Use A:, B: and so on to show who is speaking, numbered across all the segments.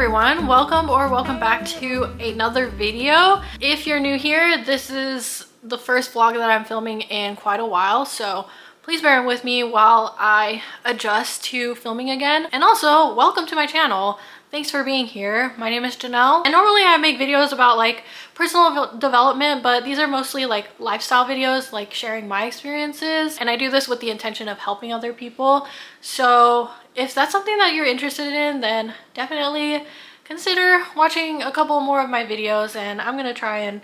A: everyone, welcome back to another video. If you're new here, this is the first vlog that I'm filming in quite a while, so please bear with me while I adjust to filming again. And also, welcome to my channel. Thanks for being here. My name is Janelle, and normally I make videos about like personal development, but these are mostly like lifestyle videos, like sharing my experiences, and I do this with the intention of helping other people. So if that's something that you're interested in, then definitely consider watching a couple more of my videos, and I'm gonna try and,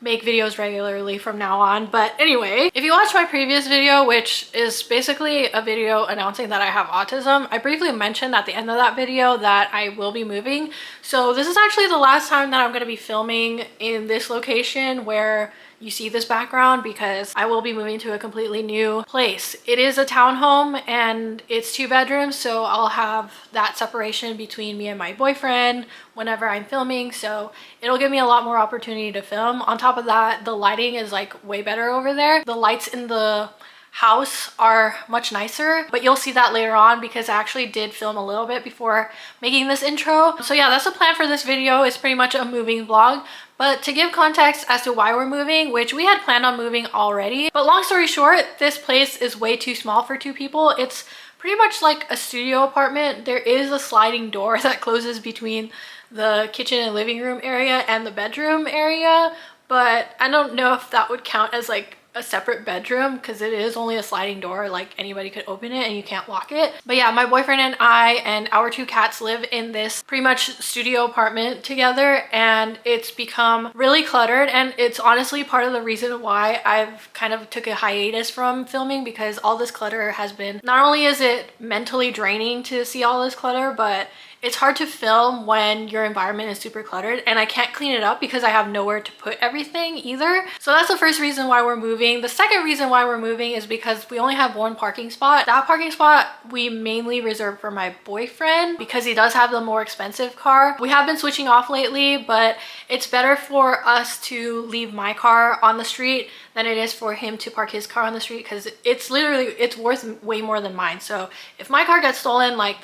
A: make videos regularly from now on. But anyway, if you watched my previous video, which is basically a video announcing that I have autism, I briefly mentioned at the end of that video that I will be moving. So this is actually the last time that I'm going to be filming in this location where you see this background, because I will be moving to a completely new place. It is a townhome and it's 2 bedrooms, so I'll have that separation between me and my boyfriend whenever I'm filming, so it'll give me a lot more opportunity to film. On top of that, the lighting is like way better over there. The lights in the house are much nicer, but you'll see that later on because I actually did film a little bit before making this intro. So yeah, that's the plan for this video. It's pretty much a moving vlog. But to give context as to why we're moving, which we had planned on moving already, but long story short, this place is way too small for 2 people. It's pretty much like a studio apartment. There is a sliding door that closes between the kitchen and living room area and the bedroom area, but I don't know if that would count as like a separate bedroom because it is only a sliding door. Like anybody could open it and you can't lock it. But yeah, my boyfriend and I and our 2 cats live in this pretty much studio apartment together, and it's become really cluttered, and it's honestly part of the reason why I've kind of took a hiatus from filming, because all this clutter has been, not only is it mentally draining to see all this clutter, but it's hard to film when your environment is super cluttered, and I can't clean it up because I have nowhere to put everything either. So that's the first reason why we're moving. The second reason why we're moving is because we only have 1 parking spot. That parking spot we mainly reserve for my boyfriend because he does have the more expensive car. We have been switching off lately, but it's better for us to leave my car on the street than it is for him to park his car on the street, because it's worth way more than mine. So if my car gets stolen, like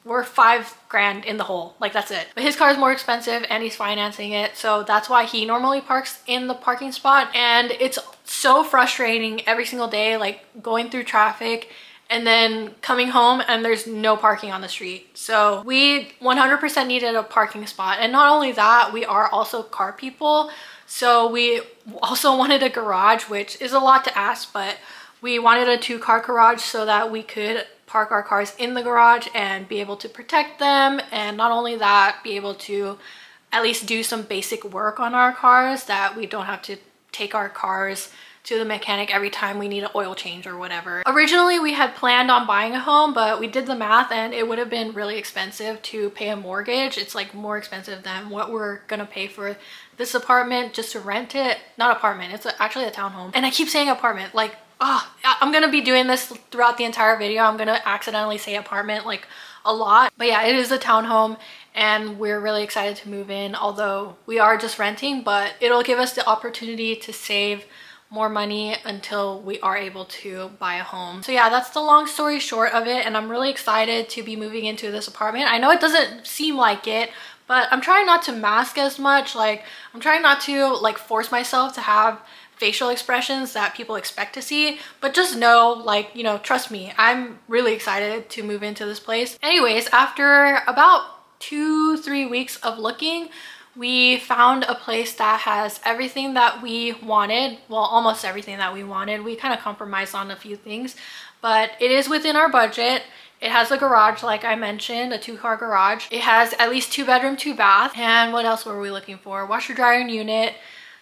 A: we're 5 grand in the hole, like that's it. But his car is more expensive and he's financing it, so that's why he normally parks in the parking spot. And it's so frustrating every single day, like going through traffic and then coming home and there's no parking on the street. So we 100% needed a parking spot. And not only that, we are also car people, so we also wanted a garage, which is a lot to ask, but we wanted a 2-car garage so that we could park our cars in the garage and be able to protect them, and not only that, be able to at least do some basic work on our cars, that we don't have to take our cars to the mechanic every time we need an oil change or whatever. Originally we had planned on buying a home, but we did the math and it would have been really expensive to pay a mortgage. It's like more expensive than what we're gonna pay for this apartment just to rent it. Not apartment, it's actually a townhome. And I keep saying apartment, like, I'm gonna be doing this throughout the entire video. I'm gonna accidentally say apartment like a lot. But yeah, it is a townhome and we're really excited to move in, although we are just renting, but it'll give us the opportunity to save more money until we are able to buy a home. So yeah, that's the long story short of it, and I'm really excited to be moving into this apartment. I know it doesn't seem like it, but I'm trying not to mask as much. Like, I'm trying not to like force myself to have facial expressions that people expect to see, but just know, like, trust me, I'm really excited to move into this place. Anyways, after about 2-3 weeks of looking, we found a place that has everything that we wanted. Well, almost everything that we wanted. We kind of compromised on a few things, but it is within our budget. It has a garage, like I mentioned, a 2-car garage. It has at least 2 bedroom, 2 bath. And what else were we looking for? Washer dryer and unit.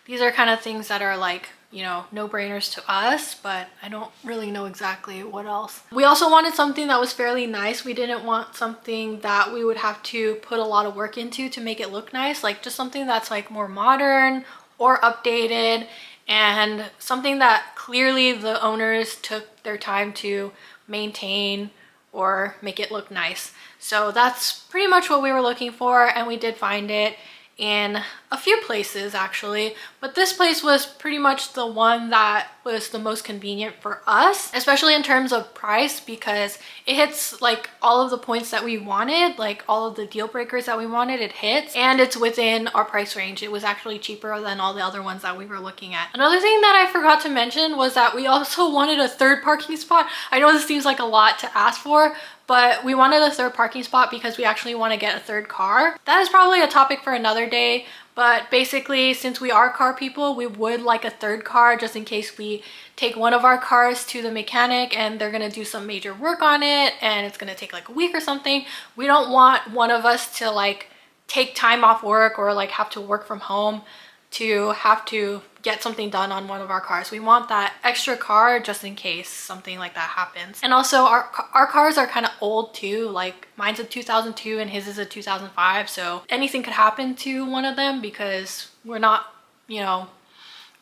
A: These are kind of things that are like, no-brainers to us, but I don't really know exactly what else. We also wanted something that was fairly nice. We didn't want something that we would have to put a lot of work into to make it look nice. Like, just something that's like more modern or updated, and something that clearly the owners took their time to maintain or make it look nice. So that's pretty much what we were looking for, and we did find it. in a few places actually, but this place was pretty much the one that was the most convenient for us, especially in terms of price, because it hits like all of the points that we wanted, like all of the deal breakers that we wanted, it hits, and it's within our price range. It was actually cheaper than all the other ones that we were looking at. Another thing that I forgot to mention was that we also wanted a third parking spot. I know this seems like a lot to ask for, but we wanted a third parking spot because we actually want to get a third car. That is probably a topic for another day, but basically, since we are car people, we would like a third car just in case we take one of our cars to the mechanic and they're gonna do some major work on it and it's gonna take like a week or something. We don't want one of us to like take time off work or like have to work from home to have to get something done on one of our cars. We want that extra car just in case something like that happens. And also our cars are kind of old too. Like mine's a 2002 and his is a 2005. So anything could happen to one of them because we're not, you know,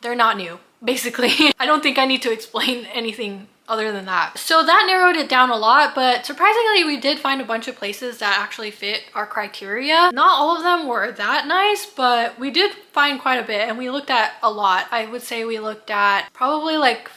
A: they're not new basically. I don't think I need to explain anything other than that. So that narrowed it down a lot, but surprisingly we did find a bunch of places that actually fit our criteria. Not all of them were that nice, but we did find quite a bit and we looked at a lot. I would say we looked at probably like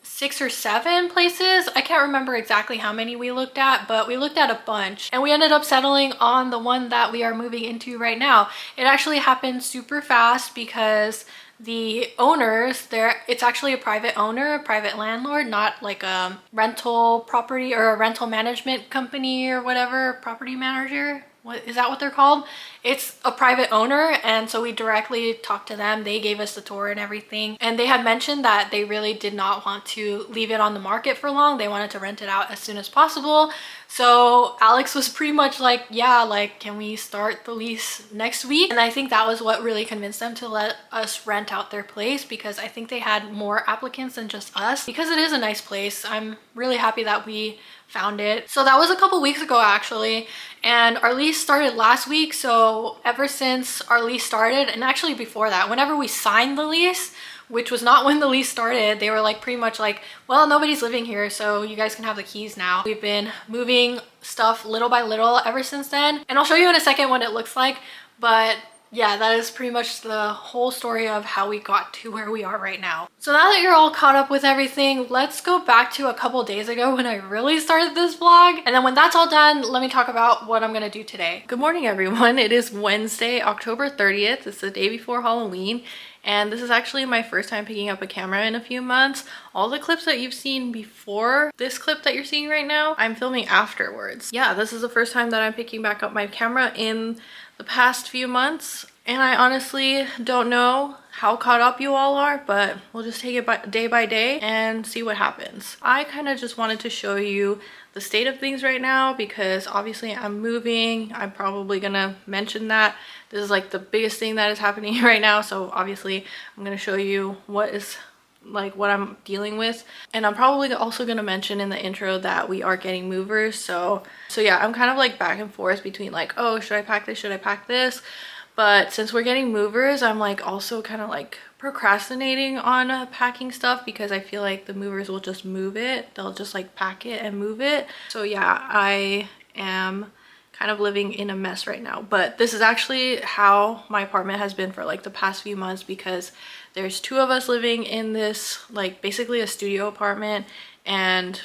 A: 6 or 7 places. I can't remember exactly how many we looked at, but we looked at a bunch and we ended up settling on the one that we are moving into right now. It actually happened super fast because the owners there, it's actually a private owner, a private landlord, not like a rental property or a rental management company or whatever, property manager. What is that what they're called? It's a private owner, and so we directly talked to them. They gave us the tour and everything, and they had mentioned that they really did not want to leave it on the market for long. They wanted to rent it out as soon as possible. So Alex was pretty much like, yeah, like, can we start the lease next week? And I think that was what really convinced them to let us rent out their place, because I think they had more applicants than just us, because it is a nice place. I'm really happy that we found it. So that was a couple weeks ago actually, and our lease started last week. So ever since our lease started, and actually before that, whenever we signed the lease, which was not when the lease started, they were like pretty much like, well, nobody's living here, so you guys can have the keys now. We've been moving stuff little by little ever since then, and I'll show you in a second what it looks like. But yeah, that is pretty much the whole story of how we got to where we are right now. So now that you're all caught up with everything, let's go back to a couple days ago when I really started this vlog. And then when that's all done, let me talk about what I'm gonna do today. Good morning, everyone. It is Wednesday, October 30th. It's the day before Halloween. And this is actually my first time picking up a camera in a few months. All the clips that you've seen before this clip that you're seeing right now, I'm filming afterwards. Yeah, this is the first time that I'm picking back up my camera in the past few months. And I honestly don't know how caught up you all are, but we'll just take it by day and see what happens. I kind of just wanted to show you the state of things right now because obviously I'm moving. I'm probably gonna mention that. This is like the biggest thing that is happening right now. So obviously I'm gonna show you what is like what I'm dealing with, and I'm probably also gonna mention in the intro that we are getting movers. So yeah, I'm kind of like back and forth between like, oh, should I pack this, should I pack this? But since we're getting movers, I'm like also kind of like procrastinating on packing stuff because I feel like the movers will just move it. They'll just like pack it and move it. So yeah, I am kind of living in a mess right now. But this is actually how my apartment has been for like the past few months, because there's 2 of us living in this like basically a studio apartment, and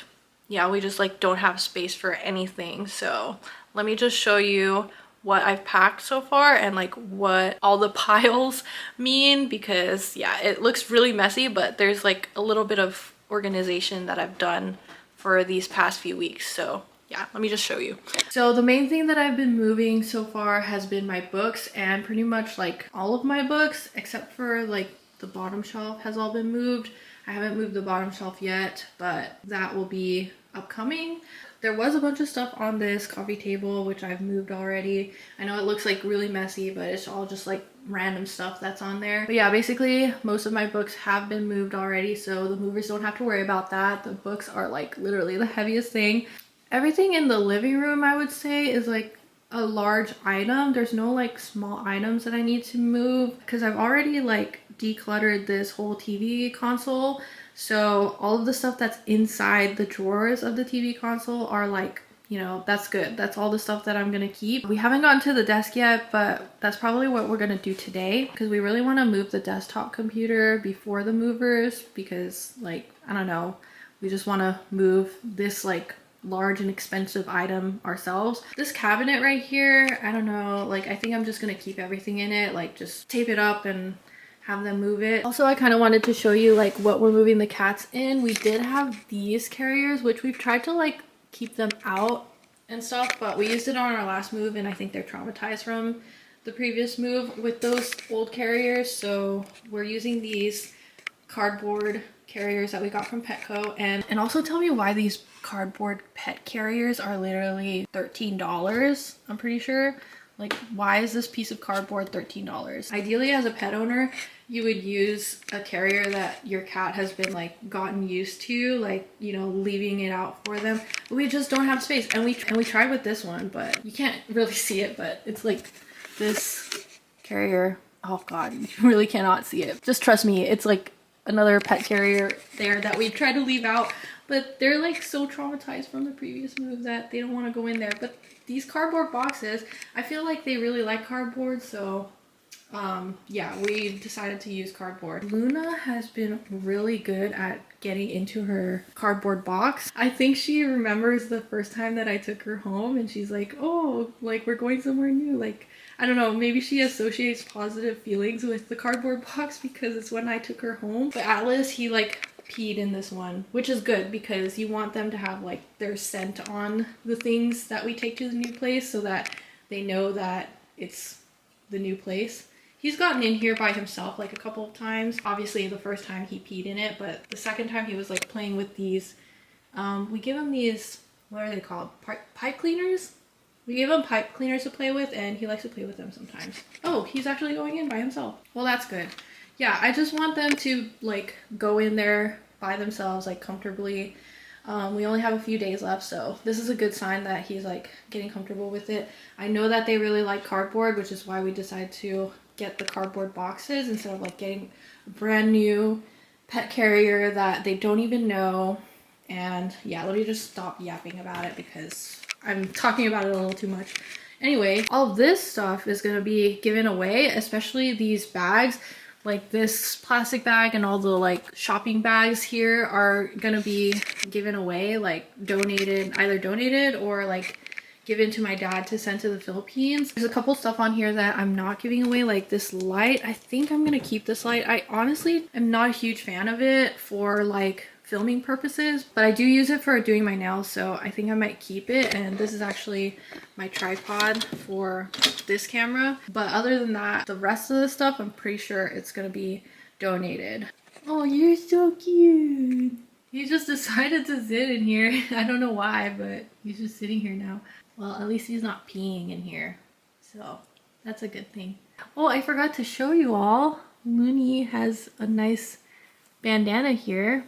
A: yeah, we just like don't have space for anything. So let me just show you what I've packed so far and like what all the piles mean, because yeah, it looks really messy, but there's like a little bit of organization that I've done for these past few weeks. So yeah, let me just show you. So the main thing that I've been moving so far has been my books, and pretty much like all of my books except for like the bottom shelf has all been moved. I haven't moved the bottom shelf yet, but that will be upcoming. There was a bunch of stuff on this coffee table which I've moved already. I know it looks like really messy, but it's all just like random stuff that's on there. But yeah, basically most of my books have been moved already, so the movers don't have to worry about that. The books are like literally the heaviest thing. Everything in the living room, I would say, is like a large item. There's no like small items that I need to move because I've already like decluttered this whole TV console. So all of the stuff that's inside the drawers of the TV console are like, you know, that's good. That's all the stuff that I'm gonna keep. We haven't gotten to the desk yet, but that's probably what we're gonna do today, because we really want to move the desktop computer before the movers, because like, I don't know, we just want to move this like large and expensive item ourselves. This cabinet right here, I don't know, like I think I'm just gonna keep everything in it, like just tape it up and have them move it. Also, I kind of wanted to show you like what we're moving the cats in. We did have these carriers, which we've tried to like keep them out and stuff, but we used it on our last move and I think they're traumatized from the previous move with those old carriers. So we're using these cardboard carriers that we got from Petco. And also tell me why these cardboard pet carriers are literally $13. I'm pretty sure. Like, why is this piece of cardboard $13? Ideally, as a pet owner, you would use a carrier that your cat has been like gotten used to, like, you know, leaving it out for them. But we just don't have space. And we tried with this one, but you can't really see it, but it's like this carrier. Oh God, you really cannot see it. Just trust me, it's like another pet carrier there that we tried to leave out, but they're like so traumatized from the previous move that they don't want to go in there. But these cardboard boxes, I feel like they really like cardboard, so yeah, we decided to use cardboard. Luna has been really good at getting into her cardboard box. I think she remembers the first time that I took her home and she's like, oh, like we're going somewhere new. Like, I don't know, maybe she associates positive feelings with the cardboard box because it's when I took her home. But Atlas, he like peed in this one, which is good because you want them to have like their scent on the things that we take to the new place so that they know that it's the new place. He's gotten in here by himself like a couple of times. Obviously the first time he peed in it, but the second time he was like playing with these, we give him these, what are they called? Pipe cleaners? We gave him pipe cleaners to play with and he likes to play with them sometimes. Oh, he's actually going in by himself. Well, that's good. Yeah, I just want them to like go in there by themselves, like comfortably. We only have a few days left, so this is a good sign that he's like getting comfortable with it. I know that they really like cardboard, which is why we decided to get the cardboard boxes instead of like getting a brand new pet carrier that they don't even know. And yeah, let me just stop yapping about it because I'm talking about it a little too much. Anyway, all this stuff is going to be given away, especially these bags. Like this plastic bag and all the like shopping bags here are going to be given away, like donated, either donated or like given to my dad to send to the Philippines. There's a couple stuff on here that I'm not giving away, like this light. I think I'm going to keep this light. I honestly am not a huge fan of it for like filming purposes, but I do use it for doing my nails, so I think I might keep it. And this is actually my tripod for this camera. But other than that, the rest of the stuff, I'm pretty sure it's gonna be donated. Oh, you're so cute. He just decided to sit in here. I don't know why, but he's just sitting here now. Well, at least he's not peeing in here, so that's a good thing. Oh, I forgot to show you all. Looney has a nice bandana here.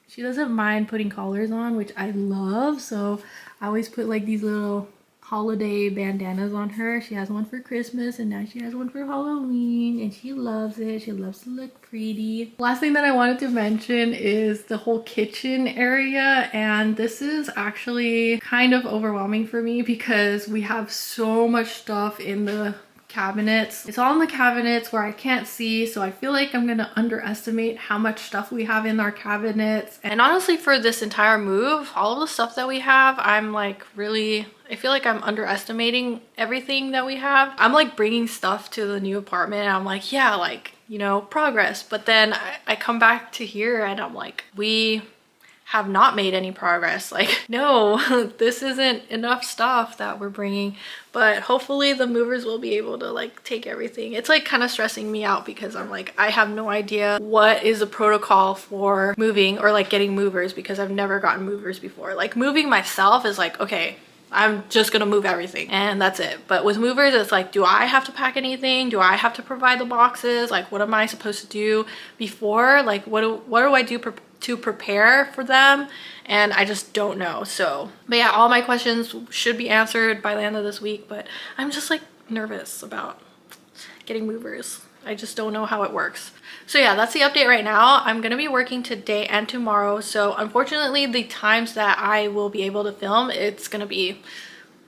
A: She doesn't mind putting collars on, which I love, so I always put like these little holiday bandanas on her. She has one for Christmas and now she has one for Halloween and she loves it. She loves to look pretty. Last thing that I wanted to mention is the whole kitchen area, and this is actually kind of overwhelming for me because we have so much stuff in the cabinets. It's all in the cabinets where I can't see, so I feel like I'm gonna underestimate how much stuff we have in our cabinets. And honestly, for this entire move, all of the stuff that we have, I'm like really, I feel like I'm underestimating everything that we have. I'm like bringing stuff to the new apartment and I'm like, yeah, like, you know, progress. But then I come back to here and I'm like, we have not made any progress. Like, no, this isn't enough stuff that we're bringing, but hopefully the movers will be able to like take everything. It's like kind of stressing me out because I'm like, I have no idea what is the protocol for moving or like getting movers because I've never gotten movers before. Like moving myself is like, okay, I'm just gonna move everything and that's it. But with movers, it's like, do I have to pack anything? Do I have to provide the boxes? Like, what am I supposed to do before? Like, what do I do to prepare for them? And I just don't know. So, but yeah, all my questions should be answered by the end of this week, but I'm just like nervous about getting movers. I just don't know how it works. So yeah, that's the update right now. I'm gonna be working today and tomorrow. So unfortunately, the times that I will be able to film, it's gonna be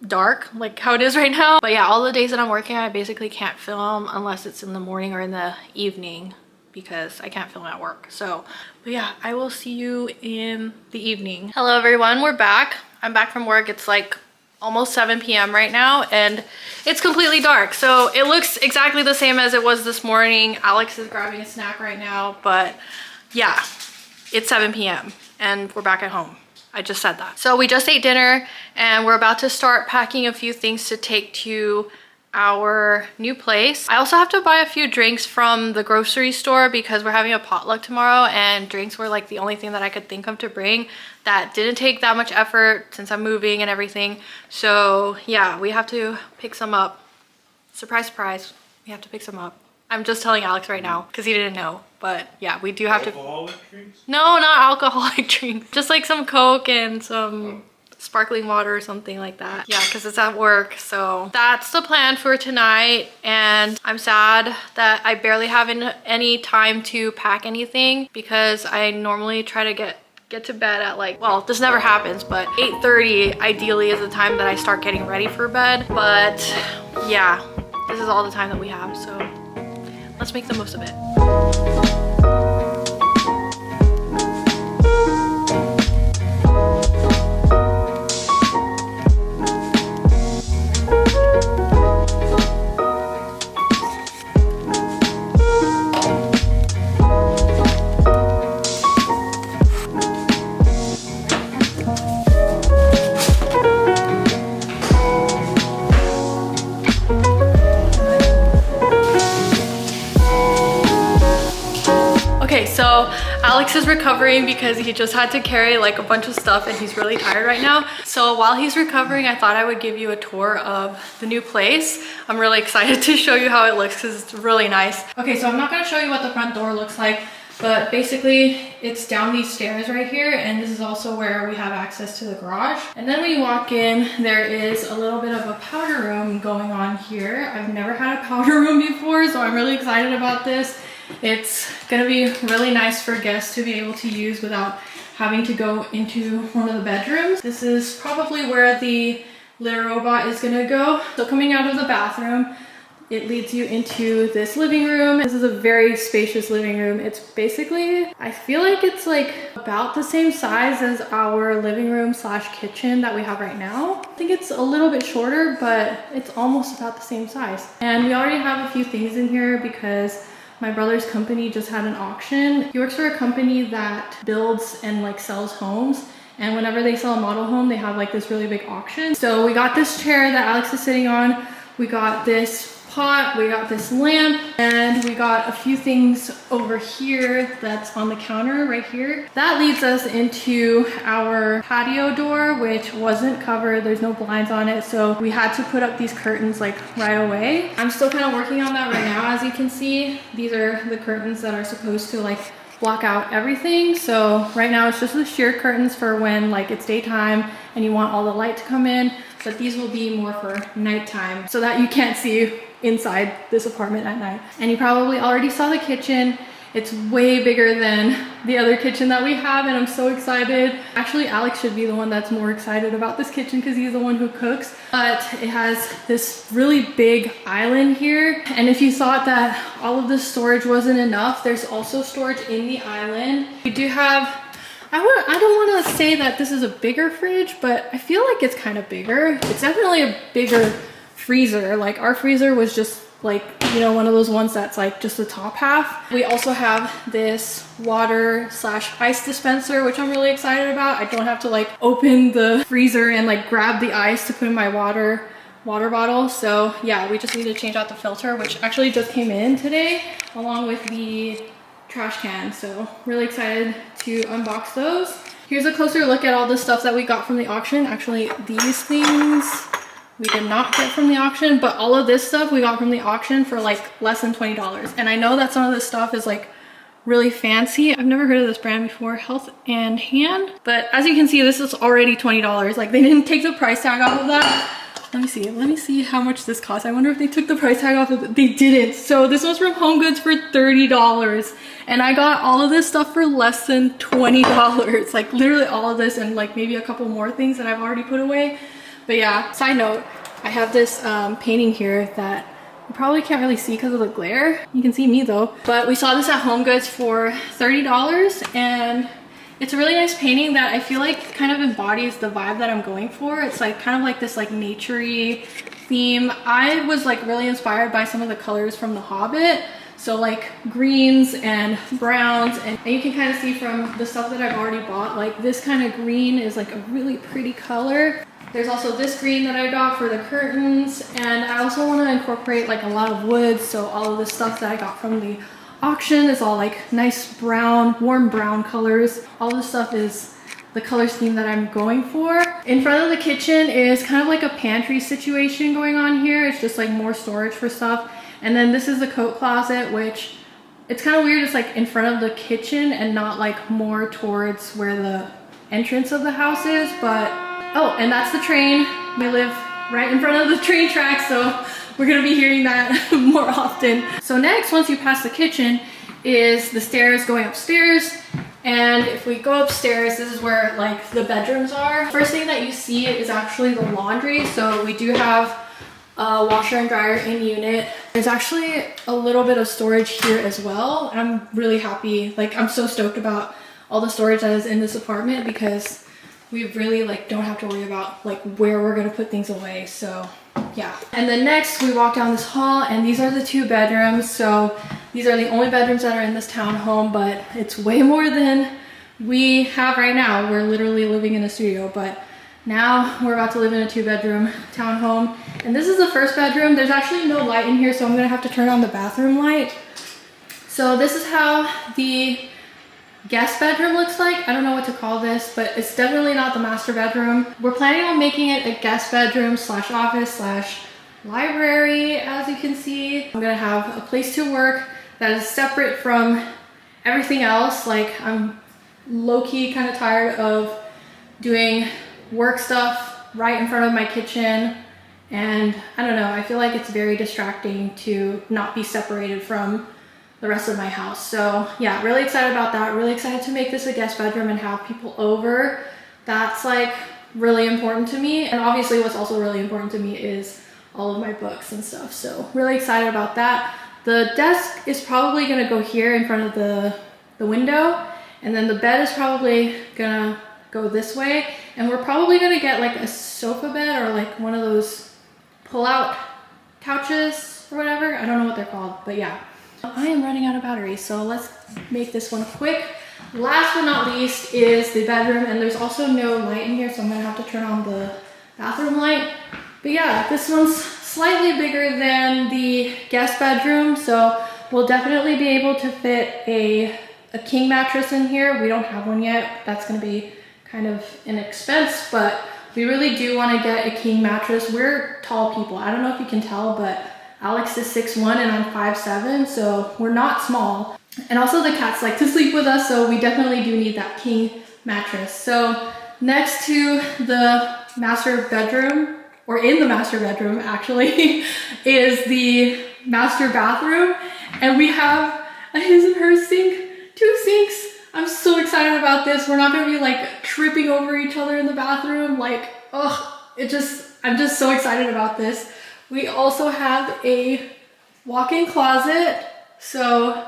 A: dark like how it is right now. But yeah, all the days that I'm working, I basically can't film unless it's in the morning or in the evening because I can't film at work. So, but yeah, I will see you in the evening. Hello everyone, we're back. I'm back from work. It's like almost 7 p.m. right now and it's completely dark. So it looks exactly the same as it was this morning. Alex is grabbing a snack right now, but yeah, it's 7 p.m. and we're back at home. I just said that. So we just ate dinner and we're about to start packing a few things to take to our new place. I also have to buy a few drinks from the grocery store because we're having a potluck tomorrow and drinks were like the only thing that I could think of to bring that didn't take that much effort since I'm moving and everything. So yeah, we have to pick some up. Surprise, surprise, we have to pick some up. I'm just telling Alex right now because he didn't know, but yeah, we do have to.
B: Alcoholic drinks?
A: No, not alcoholic drinks. Just like some Coke and some sparkling water or something like that. Yeah, because it's at work. So that's the plan for tonight. And I'm sad that I barely have any time to pack anything because I normally try to get to bed at like, well, this never happens, but 8:30 ideally is the time that I start getting ready for bed. But yeah, this is all the time that we have. So let's make the most of it. So Alex is recovering because he just had to carry like a bunch of stuff and he's really tired right now. So while he's recovering, I thought I would give you a tour of the new place. I'm really excited to show you how it looks because it's really nice. Okay, so I'm not going to show you what the front door looks like, but basically it's down these stairs right here, and this is also where we have access to the garage. And then when you walk in, there is a little bit of a powder room going on here. I've never had a powder room before, so I'm really excited about this. It's gonna be really nice for guests to be able to use without having to go into one of the bedrooms. This is probably where the litter robot is gonna go. So coming out of the bathroom, it leads you into this living room. This is a very spacious living room. It's basically, I feel like it's like about the same size as our living room slash kitchen that we have right now. I think it's a little bit shorter, but it's almost about the same size. And we already have a few things in here because my brother's company just had an auction. He works for a company that builds and like sells homes. And whenever they sell a model home, they have like this really big auction. So we got this chair that Alex is sitting on. We got this pot, we got this lamp, and we got a few things over here that's on the counter right here. That leads us into our patio door, which wasn't covered. There's no blinds on it, so we had to put up these curtains like right away. I'm still kind of working on that right now. As you can see, these are the curtains that are supposed to like block out everything. So right now it's just the sheer curtains for when like it's daytime and you want all the light to come in, but these will be more for nighttime so that you can't see inside this apartment at night. And you probably already saw the kitchen. It's way bigger than the other kitchen that we have, and I'm so excited. Actually, Alex should be the one that's more excited about this kitchen because he's the one who cooks. But it has this really big island here. And if you thought that all of this storage wasn't enough, there's also storage in the island. We do have, I don't want to say that this is a bigger fridge, but I feel like it's kind of bigger. It's definitely a bigger freezer. Like our freezer was just like, you know, one of those ones that's like just the top half. We also have this water slash ice dispenser, which I'm really excited about. I don't have to like open the freezer and like grab the ice to put in my water bottle. So yeah, we just need to change out the filter, which actually just came in today along with the trash can. So really excited to unbox those. Here's a closer look at all the stuff that we got from the auction. Actually, these things we did not get from the auction, but all of this stuff we got from the auction for like less than $20. And I know that some of this stuff is like really fancy. I've never heard of this brand before, Health and Hand. But as you can see, this is already $20. Like they didn't take the price tag off of that. Let me see how much this cost. I wonder if they took the price tag off of it. They didn't. So this was from Home Goods for $30. And I got all of this stuff for less than $20. Like literally all of this and like maybe a couple more things that I've already put away. But yeah, side note, I have this painting here that you probably can't really see because of the glare. You can see me though. But we saw this at Home Goods for $30 and it's a really nice painting that I feel like kind of embodies the vibe that I'm going for. It's like kind of like this like nature-y theme. I was like really inspired by some of the colors from The Hobbit. So like greens and browns, and you can kind of see from the stuff that I've already bought, like this kind of green is like a really pretty color. There's also this green that I got for the curtains, and I also want to incorporate like a lot of wood. So all of the stuff that I got from the auction is all like nice brown, warm brown colors. All this stuff is the color scheme that I'm going for. In front of the kitchen is kind of like a pantry situation going on here. It's just like more storage for stuff. And then this is the coat closet, which it's kind of weird. It's like in front of the kitchen and not like more towards where the entrance of the house is. But oh, and that's the train. We live right in front of the train track, so we're gonna be hearing that more often. So next, once you pass the kitchen, is the stairs going upstairs. And if we go upstairs, this is where like the bedrooms are. First thing that you see is actually the laundry. So we do have a washer and dryer in unit. There's actually a little bit of storage here as well. I'm really happy. Like I'm so stoked about all the storage that is in this apartment because we really like don't have to worry about like where we're gonna put things away. So yeah. And then next we walk down this hall, and these are the 2 bedrooms. So these are the only bedrooms that are in this townhome, but it's way more than we have right now. We're literally living in a studio, but now we're about to live in a 2-bedroom townhome. And this is the first bedroom. There's actually no light in here, so I'm gonna have to turn on the bathroom light. So this is how the guest bedroom looks like. I don't know what to call this, but it's definitely not the master bedroom. We're planning on making it a guest bedroom slash office slash library, as you can see. I'm gonna have a place to work that is separate from everything else. Like I'm low-key kind of tired of doing work stuff right in front of my kitchen, and I don't know, I feel like it's very distracting to not be separated from the rest of my house. So yeah, really excited about that. Really excited to make this a guest bedroom and have people over. That's like really important to me. And obviously what's also really important to me is all of my books and stuff. So really excited about that. The desk is probably gonna go here in front of the window, and then the bed is probably gonna go this way. And we're probably gonna get like a sofa bed or like one of those pull-out couches or whatever. I don't know what they're called, but yeah. I am running out of batteries, so let's make this one quick. Last but not least is the bedroom, and there's also no light in here, so I'm gonna have to turn on the bathroom light. But yeah, this one's slightly bigger than the guest bedroom, so we'll definitely be able to fit a king mattress in here. We don't have one yet. That's gonna be kind of an expense, but we really do want to get a king mattress. We're tall people. I don't know if you can tell, but Alex is 6'1" and I'm 5'7", so we're not small. And also the cats like to sleep with us, so we definitely do need that king mattress. So next to the master bedroom, or in the master bedroom actually, is the master bathroom. And we have a his and her sink, 2 sinks. I'm so excited about this. We're not gonna be like tripping over each other in the bathroom. Like, oh, I'm just so excited about this. We also have a walk-in closet. So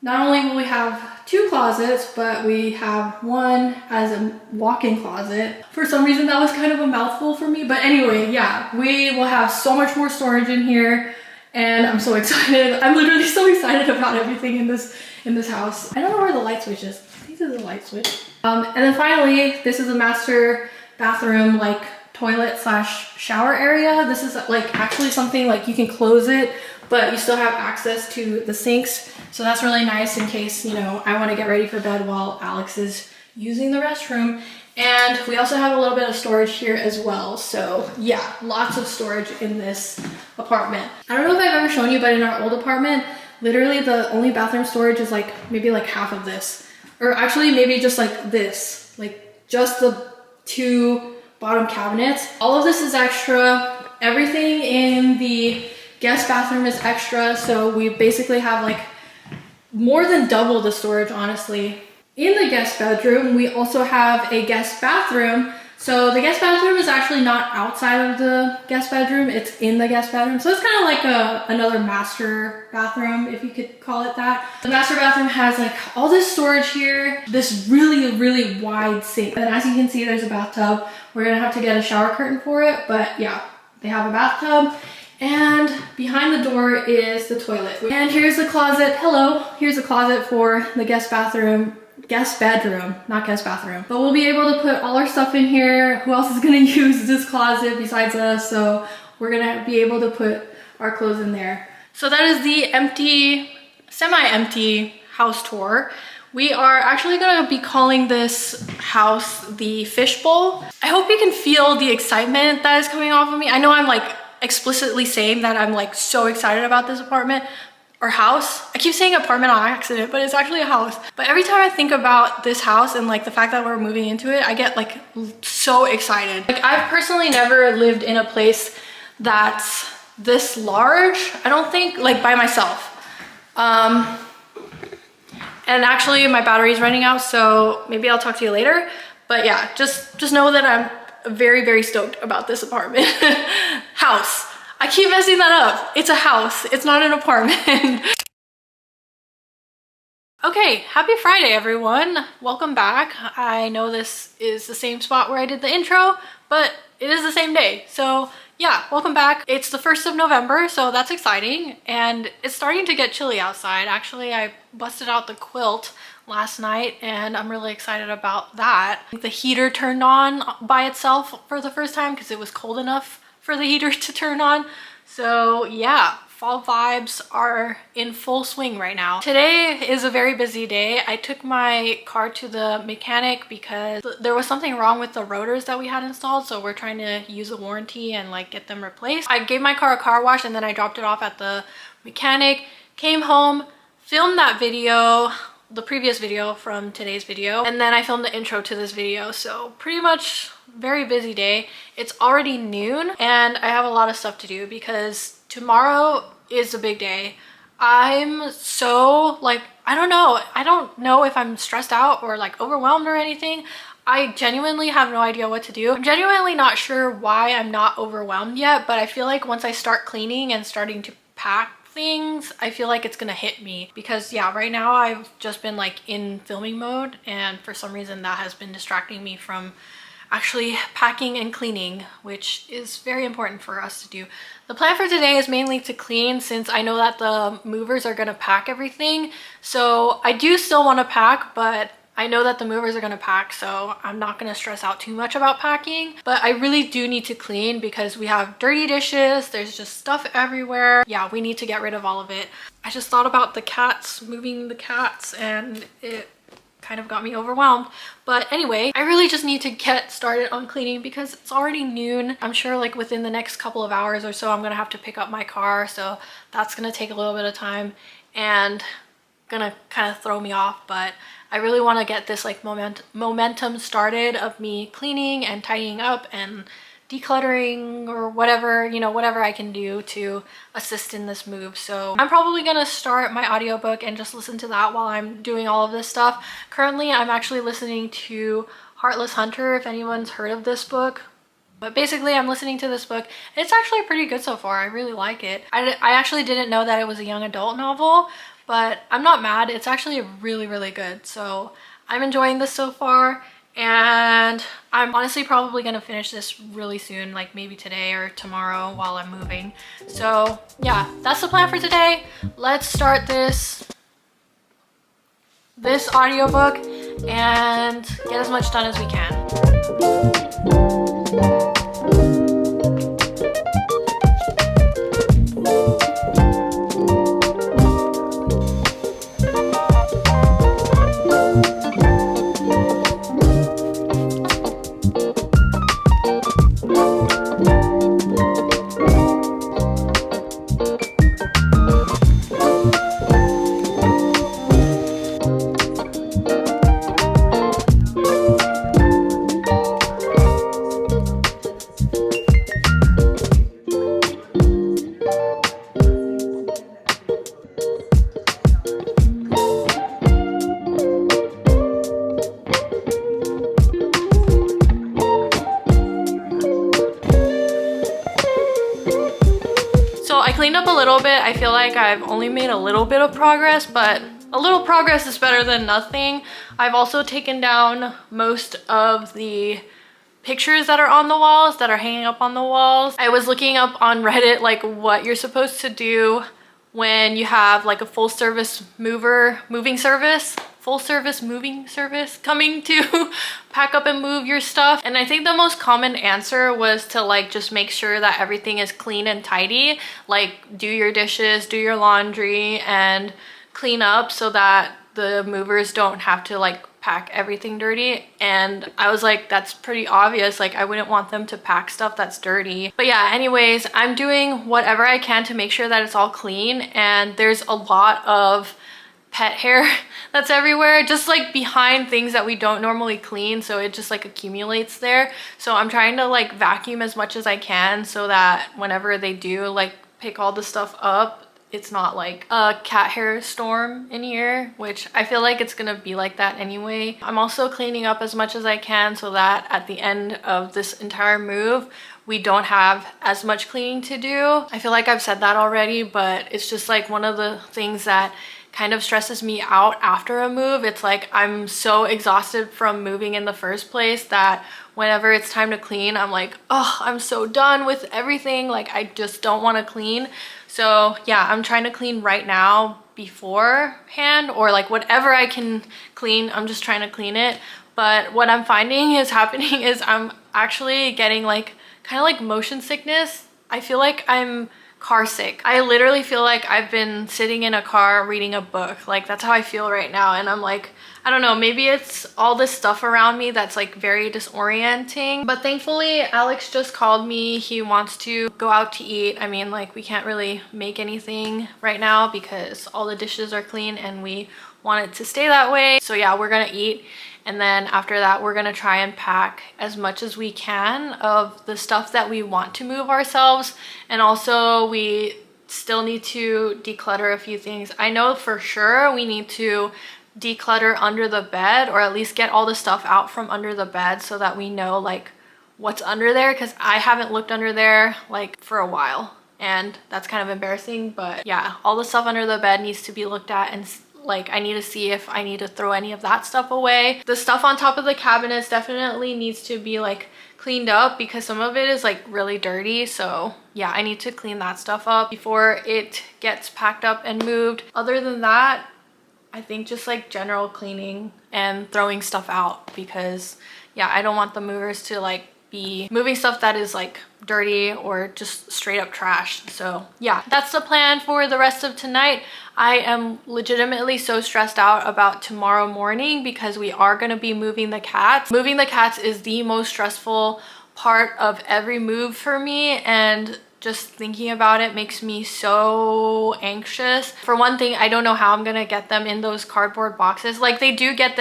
A: not only will we have 2 closets, but we have one as a walk-in closet. For some reason, that was kind of a mouthful for me. But anyway, yeah, we will have so much more storage in here, and I'm so excited. I'm literally so excited about everything in this house. I don't know where the light switch is. I think there's a light switch. And then finally, this is a master bathroom, like toilet slash shower area. This is like actually something like you can close it, but you still have access to the sinks. So that's really nice in case, you know, I want to get ready for bed while Alex is using the restroom. And we also have a little bit of storage here as well. So yeah, lots of storage in this apartment. I don't know if I've ever shown you, but in our old apartment, literally the only bathroom storage is like maybe like half of this, or actually maybe just like this, like just the 2 bottom cabinets. All of this is extra. Everything in the guest bathroom is extra, so we basically have like more than double the storage, honestly. In the guest bedroom, we also have a guest bathroom. So the guest bathroom is actually not outside of the guest bedroom, it's in the guest bedroom. So it's kind of like another master bathroom, if you could call it that. The master bathroom has like all this storage here, this really wide sink. And as you can see, there's a bathtub. We're gonna have to get a shower curtain for it, but yeah, they have a bathtub. And behind the door is the toilet. And here's the closet. Hello, here's the closet for the guest bedroom, not guest bathroom. But we'll be able to put all our stuff in here. Who else is gonna use this closet besides us? So we're gonna be able to put our clothes in there. So that is the empty, semi-empty house tour. We are actually gonna be calling this house the fishbowl. I hope you can feel the excitement that is coming off of me. I know I'm like explicitly saying that I'm like so excited about this apartment or house. I keep saying apartment on accident, but it's actually a house. But every time I think about this house and like the fact that we're moving into it, I get like so excited. Like I've personally never lived in a place that's this large. I don't think, like by myself. And actually my battery's running out, so maybe I'll talk to you later. But yeah, just know that I'm very stoked about this apartment. House. I keep messing that up. It's a house, it's not an apartment. Okay, happy Friday everyone. Welcome back. I know this is the same spot where I did the intro, but it is the same day. So yeah, welcome back. It's the 1st of November, so that's exciting. And it's starting to get chilly outside. Actually, I busted out the quilt last night and I'm really excited about that. The heater turned on by itself for the first time because it was cold enough for the heater to turn on. So yeah, fall vibes are in full swing right now. Today is a very busy day. I took my car to the mechanic because there was something wrong with the rotors that we had installed, so we're trying to use a warranty and like get them replaced. I gave my car a car wash and then I dropped it off at the mechanic, came home, filmed that video, the previous video from today's video, and then I filmed the intro to this video. So pretty much very busy day. It's already noon and I have a lot of stuff to do because tomorrow is a big day. I'm so like, I don't know if I'm stressed out or like overwhelmed or anything. I genuinely have no idea what to do. I'm genuinely not sure why I'm not overwhelmed yet, but I feel like once I start cleaning and starting to pack things, I feel like it's gonna hit me because yeah, right now I've just been like in filming mode and for some reason that has been distracting me from actually packing and cleaning, which is very important for us to do. The plan for today is mainly to clean since I know that the movers are gonna pack everything. So I do still want to pack, but I know that the movers are gonna pack, so I'm not gonna stress out too much about packing. But I really do need to clean because we have dirty dishes, there's just stuff everywhere. Yeah, we need to get rid of all of it. I just thought about the cats, moving the cats, and it kind of got me overwhelmed. But anyway, I really just need to get started on cleaning because it's already noon. I'm sure like within the next couple of hours or so I'm gonna have to pick up my car, so that's gonna take a little bit of time and gonna kind of throw me off. But I really want to get this like momentum started of me cleaning and tidying up and decluttering or whatever, you know, whatever I can do to assist in this move. So I'm probably gonna start my audiobook and just listen to that while I'm doing all of this stuff. Currently, I'm actually listening to Heartless Hunter, if anyone's heard of this book. But basically, I'm listening to this book. It's actually pretty good so far. I really like it. I actually didn't know that it was a young adult novel, but I'm not mad. It's actually really good. So I'm enjoying this so far. And I'm honestly probably gonna finish this really soon, like maybe today or tomorrow while I'm moving. So yeah, that's the plan for today. Let's start this audiobook and get as much done as we can. little bit. I feel like I've only made a little bit of progress, but a little progress is better than nothing. I've also taken down most of the pictures that are on the walls, that are hanging up on the walls. I was looking up on Reddit like what you're supposed to do when you have like a full service moving service coming to pack up and move your stuff. And I think the most common answer was to like just make sure that everything is clean and tidy, like do your dishes, do your laundry, and clean up so that the movers don't have to like pack everything dirty. And I was like, that's pretty obvious. Like I wouldn't want them to pack stuff that's dirty. But yeah, anyways, I'm doing whatever I can to make sure that it's all clean. And there's a lot of pet hair that's everywhere, just like behind things that we don't normally clean, so it just like accumulates there. So I'm trying to like vacuum as much as I can so that whenever they do like pick all the stuff up, it's not like a cat hair storm in here, which I feel like it's gonna be like that anyway. I'm also cleaning up as much as I can so that at the end of this entire move, we don't have as much cleaning to do. I feel like I've said that already, but it's just like one of the things that kind of stresses me out after a move. It's like I'm so exhausted from moving in the first place that whenever it's time to clean, I'm like, oh, I'm so done with everything. Like I just don't want to clean. So yeah, I'm trying to clean right now beforehand, or like whatever I can clean, I'm just trying to clean it. But what I'm finding is happening is I'm actually getting like kind of like motion sickness. I feel like I'm car sick. I literally feel like I've been sitting in a car reading a book. Like that's how I feel right now. And I'm like, I don't know, maybe it's all this stuff around me that's like very disorienting. But thankfully, Alex just called me. He wants to go out to eat. I mean, like we can't really make anything right now because all the dishes are clean and we want it to stay that way. So yeah, we're gonna eat. And then after that, we're gonna try and pack as much as we can of the stuff that we want to move ourselves. And also we still need to declutter a few things. I know for sure we need to declutter under the bed, or at least get all the stuff out from under the bed so that we know like what's under there, because I haven't looked under there like for a while and that's kind of embarrassing. But yeah, all the stuff under the bed needs to be looked at, and like I need to see if I need to throw any of that stuff away. The stuff on top of the cabinets definitely needs to be like cleaned up because some of it is like really dirty. So yeah, I need to clean that stuff up before it gets packed up and moved. Other than that, I think just like general cleaning and throwing stuff out, because yeah, I don't want the movers to like be moving stuff that is like dirty or just straight up trash. So yeah, that's the plan for the rest of tonight. I am legitimately so stressed out about tomorrow morning because we are going to be moving the cats. Moving the cats is the most stressful part of every move for me, and just thinking about it makes me so anxious. For one thing, I don't know how I'm gonna get them in those cardboard boxes. Like they do get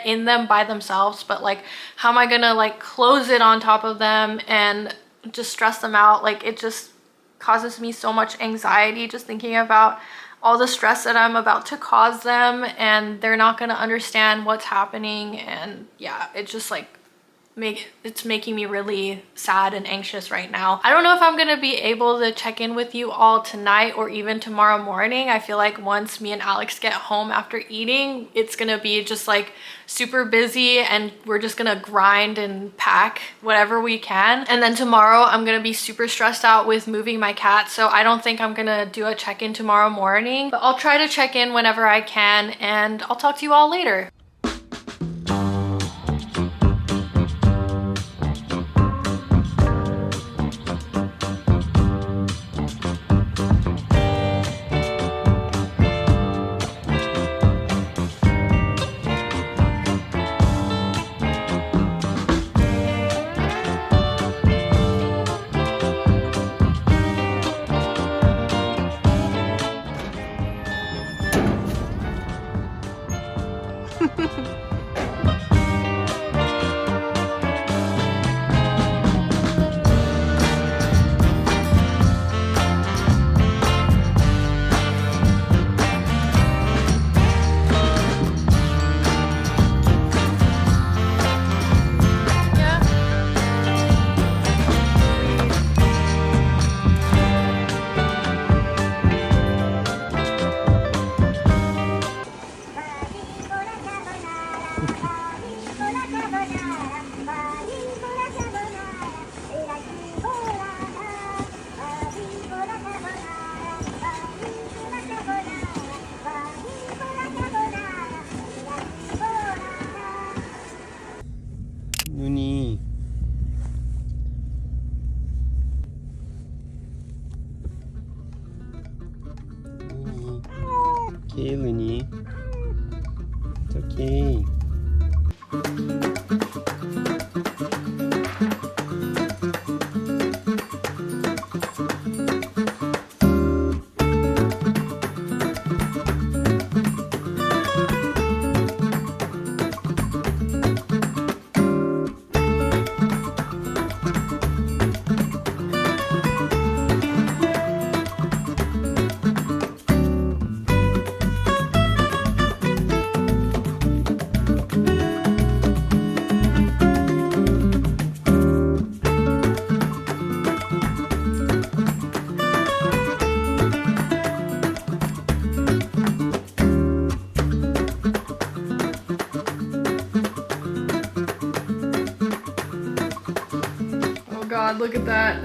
A: in them by themselves, but like how am I gonna like close it on top of them and just stress them out? Like it just causes me so much anxiety just thinking about all the stress that I'm about to cause them, and they're not gonna understand what's happening. And yeah, it's just like it's making me really sad and anxious right now. I don't know if I'm gonna be able to check in with you all tonight or even tomorrow morning. I feel like once me and Alex get home after eating, it's gonna be just like super busy and we're just gonna grind and pack whatever we can. And then tomorrow I'm gonna be super stressed out with moving my cat, so I don't think I'm gonna do a check-in tomorrow morning, but I'll try to check in whenever I can, and I'll talk to you all later.
B: okay, Looney. It's okay.
A: God, look at that.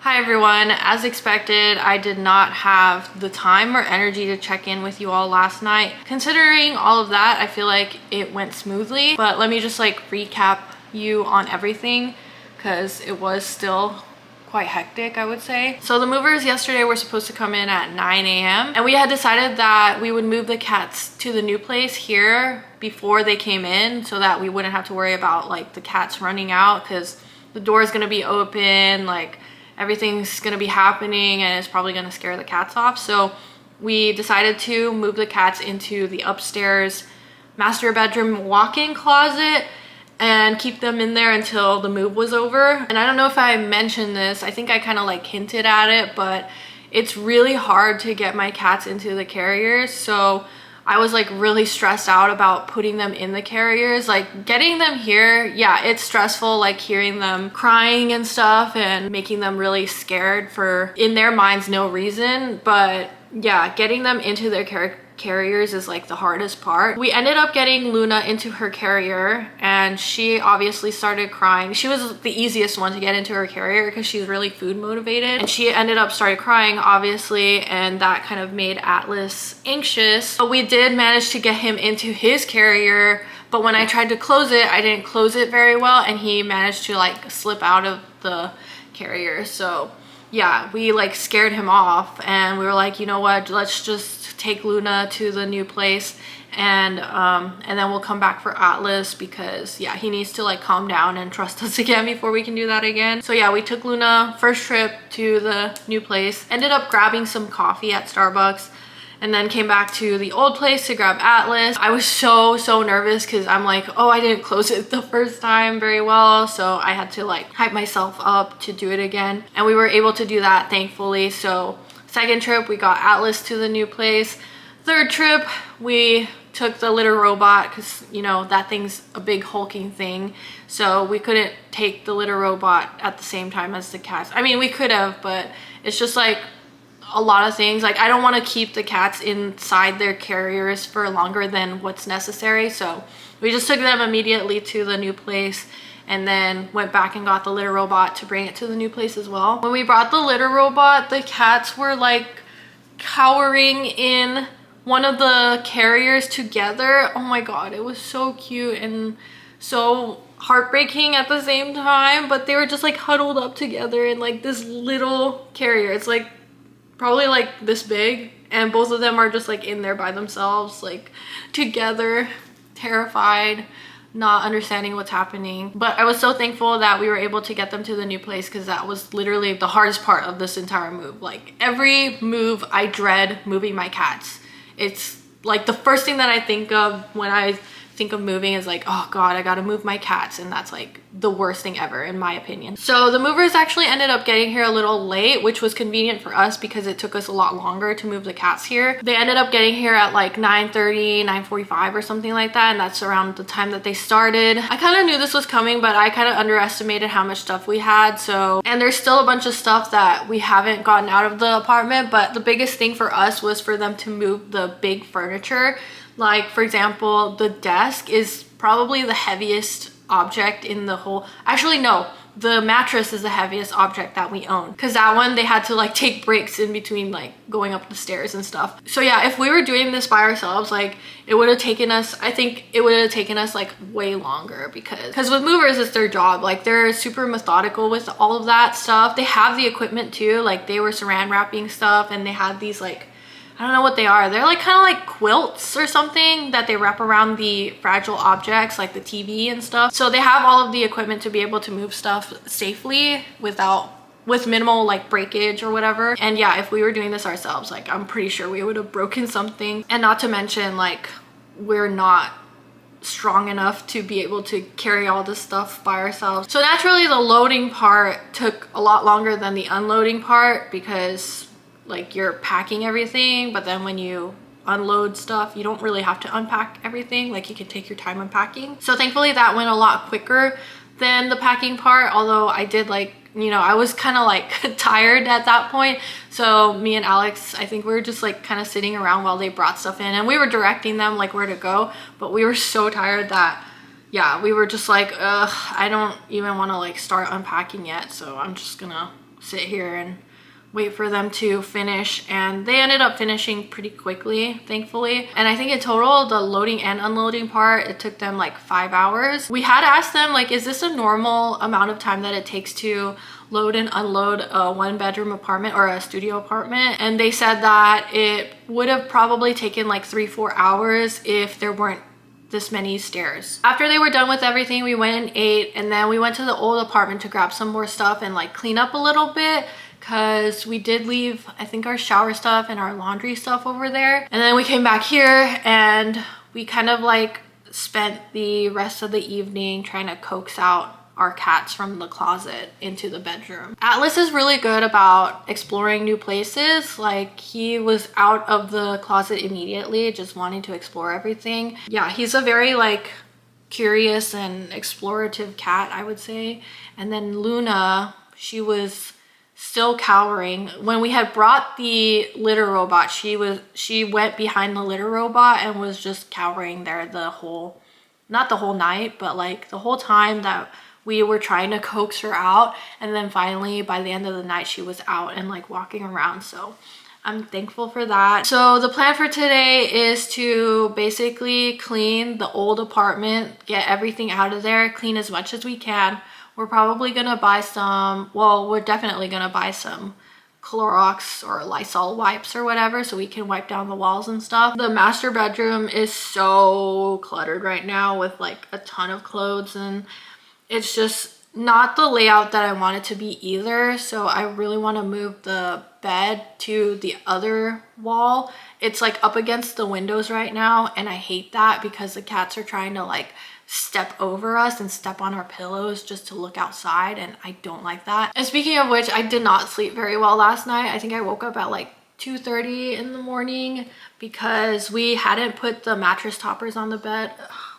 A: Hi everyone, as expected, I did not have the time or energy to check in with you all last night. Considering all of that, I feel like it went smoothly, but let me just like recap you on everything because it was still quite hectic, I would say. So the movers yesterday were supposed to come in at 9 a.m. and we had decided that we would move the cats to the new place here before they came in so that we wouldn't have to worry about like the cats running out, because the door is going to be open, like everything's gonna be happening and it's probably gonna scare the cats off. So we decided to move the cats into the upstairs master bedroom walk-in closet and keep them in there until the move was over. And I don't know if I mentioned this, I think I kind of like hinted at it, but it's really hard to get my cats into the carriers. So I was like really stressed out about putting them in the carriers. Like getting them here, yeah, it's stressful, like hearing them crying and stuff and making them really scared for, in their minds, no reason. But yeah, getting them into their carriers is like the hardest part. We ended up getting Luna into her carrier and she obviously started crying. She was the easiest one to get into her carrier because she's really food motivated, and she ended up started crying obviously, and that kind of made Atlas anxious. But we did manage to get him into his carrier, but when I tried to close it, I didn't close it very well and he managed to like slip out of the carrier. So yeah, we like scared him off and we were like, you know what, let's just take Luna to the new place and then we'll come back for Atlas, because yeah, he needs to like calm down and trust us again before we can do that again. So yeah, we took Luna first trip to the new place, ended up grabbing some coffee at Starbucks, and then came back to the old place to grab Atlas. I was so nervous because I'm like, oh, I didn't close it the first time very well, so I had to like hype myself up to do it again, and we were able to do that thankfully. So second trip we got Atlas to the new place. Third trip we took the litter robot because, you know, that thing's a big hulking thing, so we couldn't take the litter robot at the same time as the cats. I mean, we could have, but it's just like a lot of things. Like I don't want to keep the cats inside their carriers for longer than what's necessary, so we just took them immediately to the new place and then went back and got the litter robot to bring it to the new place as well. When we brought the litter robot, the cats were like cowering in one of the carriers together. Oh my god, it was so cute and so heartbreaking at the same time, but they were just like huddled up together in like this little carrier. It's like probably like this big, and both of them are just like in there by themselves, like together, terrified, not understanding what's happening. But I was so thankful that we were able to get them to the new place, because that was literally the hardest part of this entire move. Like every move I dread moving my cats. It's like the first thing that I think of when I think of moving is like, oh god, I gotta move my cats, and that's like the worst thing ever in my opinion. So the movers actually ended up getting here a little late, which was convenient for us because it took us a lot longer to move the cats here. They ended up getting here at like 9:30, 9:45 or something like that, and that's around the time that they started. I kind of knew this was coming, but I kind of underestimated how much stuff we had. So, and there's still a bunch of stuff that we haven't gotten out of the apartment, but the biggest thing for us was for them to move the big furniture. Like for example, the desk is probably the heaviest object in the whole, actually no, the mattress is the heaviest object that we own, because that one they had to like take breaks in between like going up the stairs and stuff. So yeah, if we were doing this by ourselves, like it would have taken us, I think it would have taken us like way longer, because with movers it's their job. Like they're super methodical with all of that stuff. They have the equipment too, like they were saran wrapping stuff, and they had these like, I don't know what they are. They're like kind of like quilts or something that they wrap around the fragile objects like the TV and stuff. So they have all of the equipment to be able to move stuff safely with minimal like breakage or whatever. And yeah, if we were doing this ourselves, like I'm pretty sure we would have broken something. And not to mention, like, we're not strong enough to be able to carry all this stuff by ourselves. So naturally the loading part took a lot longer than the unloading part, because like you're packing everything, but then when you unload stuff, you don't really have to unpack everything. Like you can take your time unpacking. So thankfully that went a lot quicker than the packing part, although I did like, you know, I was kind of like tired at that point. So me and Alex, I think we were just like kind of sitting around while they brought stuff in, and we were directing them like where to go, but we were so tired that yeah, we were just like, ugh, I don't even want to like start unpacking yet. So I'm just gonna sit here and wait for them to finish. And they ended up finishing pretty quickly, thankfully. And I think in total, the loading and unloading part, it took them like 5 hours. We had asked them like, is this a normal amount of time that it takes to load and unload a 1-bedroom apartment or a studio apartment? And they said that it would have probably taken like 3-4 hours if there weren't this many stairs. After they were done with everything, we went and ate, and then we went to the old apartment to grab some more stuff and like clean up a little bit, because we did leave, I think, our shower stuff and our laundry stuff over there. And then we came back here and we kind of like spent the rest of the evening trying to coax out our cats from the closet into the bedroom. Atlas is really good about exploring new places. Like he was out of the closet immediately, just wanting to explore everything. Yeah, he's a very like curious and explorative cat, I would say. And then Luna, she was still cowering. When we had brought the litter robot, she went behind the litter robot and was just cowering there the whole, not the whole night, but like the whole time that we were trying to coax her out. And then finally by the end of the night, she was out and like walking around. So I'm thankful for that. So the plan for today is to basically clean the old apartment, get everything out of there, clean as much as we can. We're probably gonna buy some, well, we're definitely gonna buy some Clorox or Lysol wipes or whatever, so we can wipe down the walls and stuff. The master bedroom is so cluttered right now with like a ton of clothes, and it's just not the layout that I want it to be either. So I really want to move the bed to the other wall. It's like up against the windows right now, and I hate that because the cats are trying to like step over us and step on our pillows just to look outside, and I don't like that. And speaking of which, I did not sleep very well last night. I think I woke up at like 2:30 in the morning because we hadn't put the mattress toppers on the bed.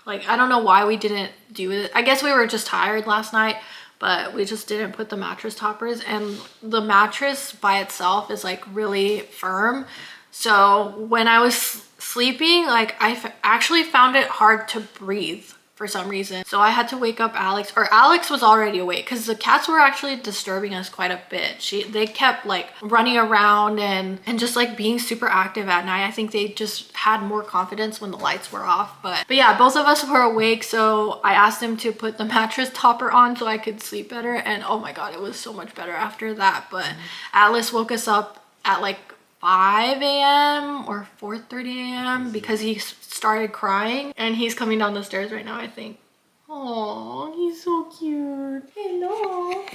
A: Like, I don't know why we didn't do it. I guess we were just tired last night, but we just didn't put the mattress toppers, and the mattress by itself is like really firm. So when I was sleeping, like I actually found it hard to breathe for some reason. So I had to wake up Alex, or Alex was already awake, because the cats were actually disturbing us quite a bit. They kept like running around and just like being super active at night. I think they just had more confidence when the lights were off. But yeah, both of us were awake, so I asked him to put the mattress topper on so I could sleep better, and oh my god, it was so much better after that. But Atlas woke us up at like 5 a.m. or 4:30 a.m. because he started crying, and he's coming down the stairs right now, I think. Oh, he's so cute. Hello. Where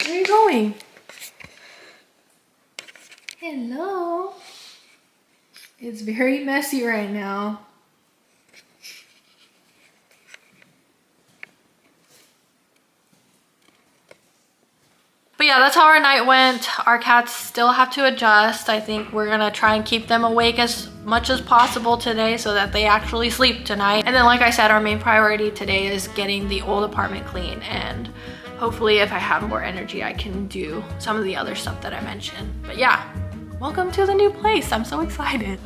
A: are you going? Hello. It's very messy right now. But yeah, that's how our night went. Our cats still have to adjust. I think we're gonna try and keep them awake as much as possible today so that they actually sleep tonight. And then, like I said, our main priority today is getting the old apartment clean, and hopefully if I have more energy, I can do some of the other stuff that I mentioned. But yeah, welcome to the new place. I'm so excited.